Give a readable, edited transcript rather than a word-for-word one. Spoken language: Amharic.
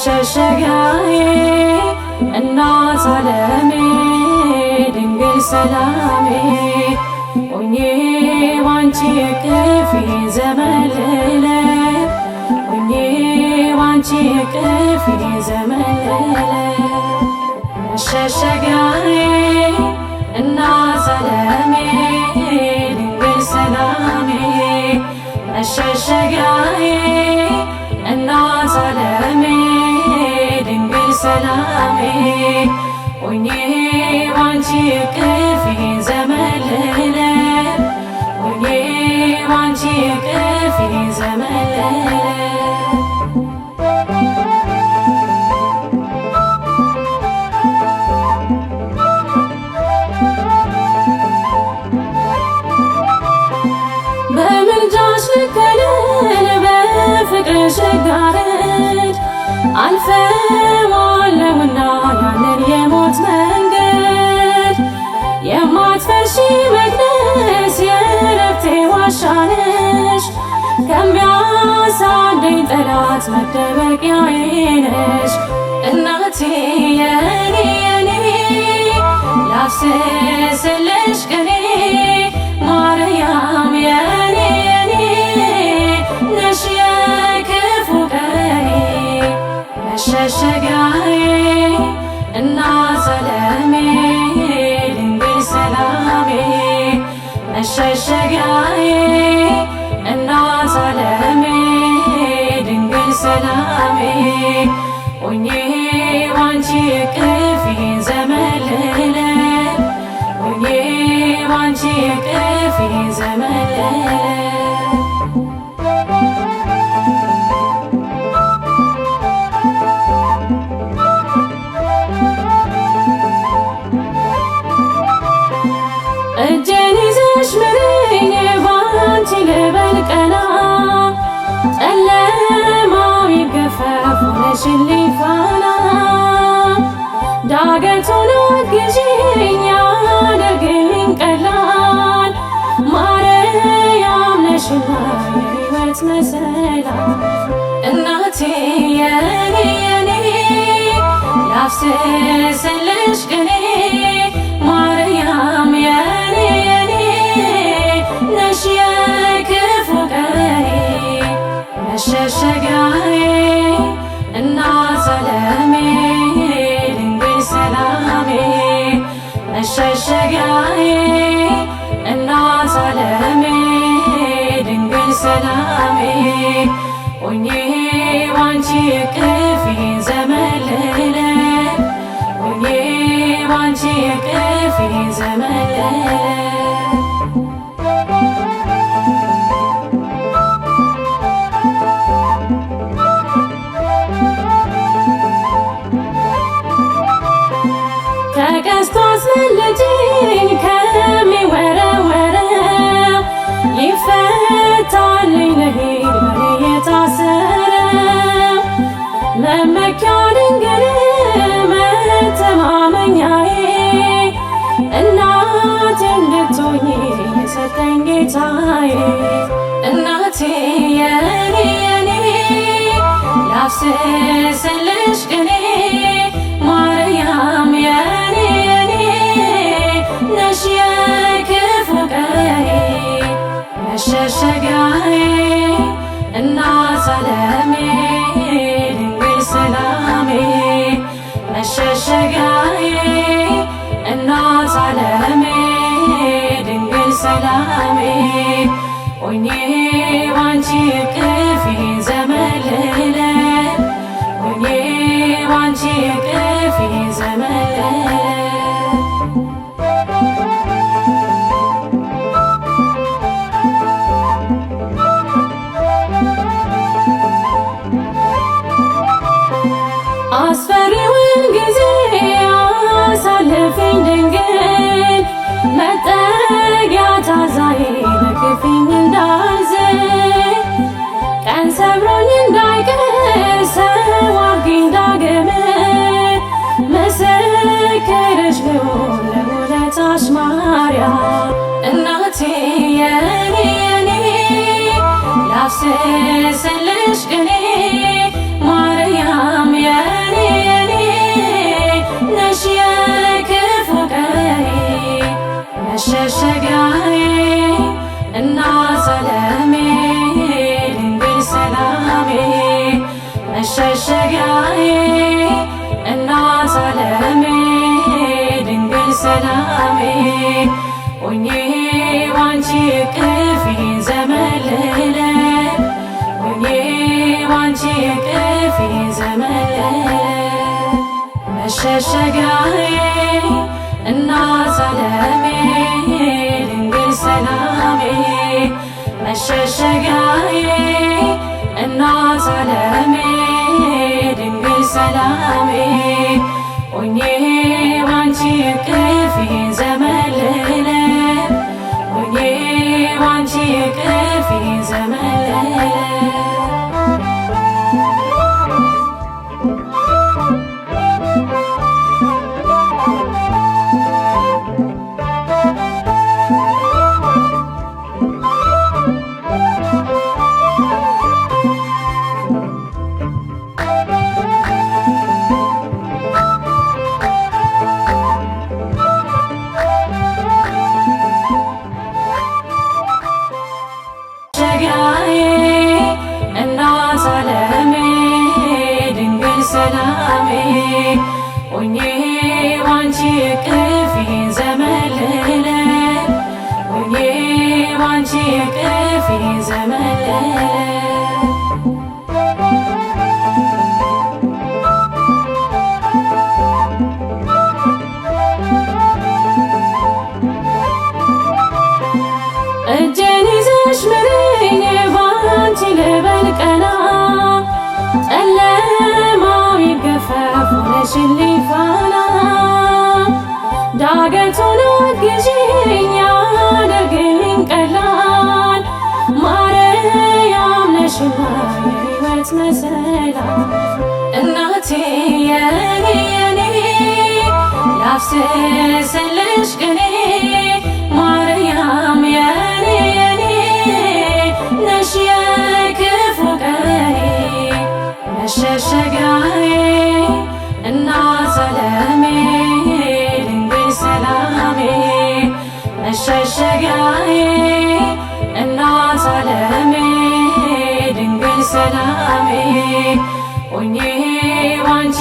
መሸሸጊያዬ እናት ዓለሜ ድንግል ሰላሜ ሆኜ ባንቺ እቅፍ ዘመን ልዕለት ሆኜ ባንቺ እቅፍ ዘመን ልዕለት መሸሸጊያዬ እናት ዓለሜ ድንግል ሰላሜ መሸሸጊያዬ እናት ዓለሜ ድንግል ሰላሜ ሆኜ ባንቺ እቅፍ ዘመን ልዕለት ሆኜ ባንቺ እቅፍ ዘመን ልዕለት በምልጃሽ ልከለል በፍቅርሽ ልጋረድ አልፈዋለሁና ያንን የሞት መንገድ የማትፈርሺ መቅደስ የዕረፍቴ ዋሻ ነሽ ከሚያሳደኝ ጠላት መደበቂያዬ ነሽ እናቴ የኔ ላፍስስልሽ ቅኔ ማርያም የኔ ነሽ የክፉ ቀኔ መሸሸጊያዬ እናት ዓለሜ ድንግል ሰላሜ መሸሸጊያዬ እናት ዓለሜ ድንግል ሰላሜ ሆኜ ባንቺ እቅፍ ዘመን ልዕለት ሆኜ ባንቺ እቅፍ ዘመን ልዕለት እጄን ይዘሽ ምሪኝ ባንቺ ልበል ቀና ጨለማው ይገፈፍ ሆነሽልኝ ፋና ዳገቱን አግዢኝ ያደርግልኝ ቀላል ማርያም ነሽና የሕይወት መሰላል እናቴ የኔ ላፍስስልሽ ቅኔ ማርያም የኔ ነሽ የክፉ ቀኔ መሸሸጊያዬ እናት ዓለሜ ድንግል ሰላሜ መሸሸጊያዬ እናት ዓለሜ ድንግል ሰላሜ ሆኜ ባንቺ እቅፍ ዘመን ልዕለት ሆኜ ባንቺ እቅፍ ዘመን ልዕለት ከቀስቱ አስመልጪኝ ከሚወረወረው ይፈታልኝ ልሂድ በኔ የታሰረው መመኪያ ድንግል መተማመኛዬ እናቴ እንድትሆኚ የሰጠኝ ጌታዬ እናቴ የኔ ላፍስስልሽ ቅኔ ማርያም የኔ ነሽ የክፉ ቀኔ መሸሸጊያዬ እናት ዓለሜ ድንግል ሰላሜ መሸሸጊያዬ እናት ዓለሜ ድንግል ሰላሜ ሆኜ ባንቺ እቅፍ ዘመን ልዕለት ሆኜ ባንቺ እቅፍ ዘመን ልዕለት መሸሸጊያዬ እናት ዓለሜ ድንግል ሰላሜ ሆኜ ባንቺ እቅፍ ዘመለለ ሆኜ ባንቺ እቅፍ ዘመለለ መሸሸጊያዬ እናት ዓለሜ ድንግል ሰላሜ መሸሸጊያዬ እናት ዓለሜ ድንግል ሰላሜ ሆኜ ባንቺ እቅፍ ዘመለለ ሆኜ ባንቺ እቅፍ ዘመለለ እናት ዓለሜ ድንግል ሰላሜ ሆኜ ባንቺ እቅፍ ዘመለለ ሆኜ ባንቺ እቅፍ ዘመለለ እጄን ይዘሽ ምሪኝ ባንቺ ልበል ቀና ጨለማው ይገፈፍ ሆነሽልኝ ፋና ዳገቱን አግዢኝ ያደርግልኝ ቀላል ማርያም ነሽና የሕይወት መሰላል እናቴ የኔ የኔ ላፍስስልሽ ቅኔ ማርያም የኔ የኔ ነሽ የክፉ ቀኔ መሸሸጊያዬ እናት ዓለሜ ድንግል ሰላሜ መሸሸጊያዬ እናት ዓለሜ ድንግል ሰላሜ ሆኜ ባንቺ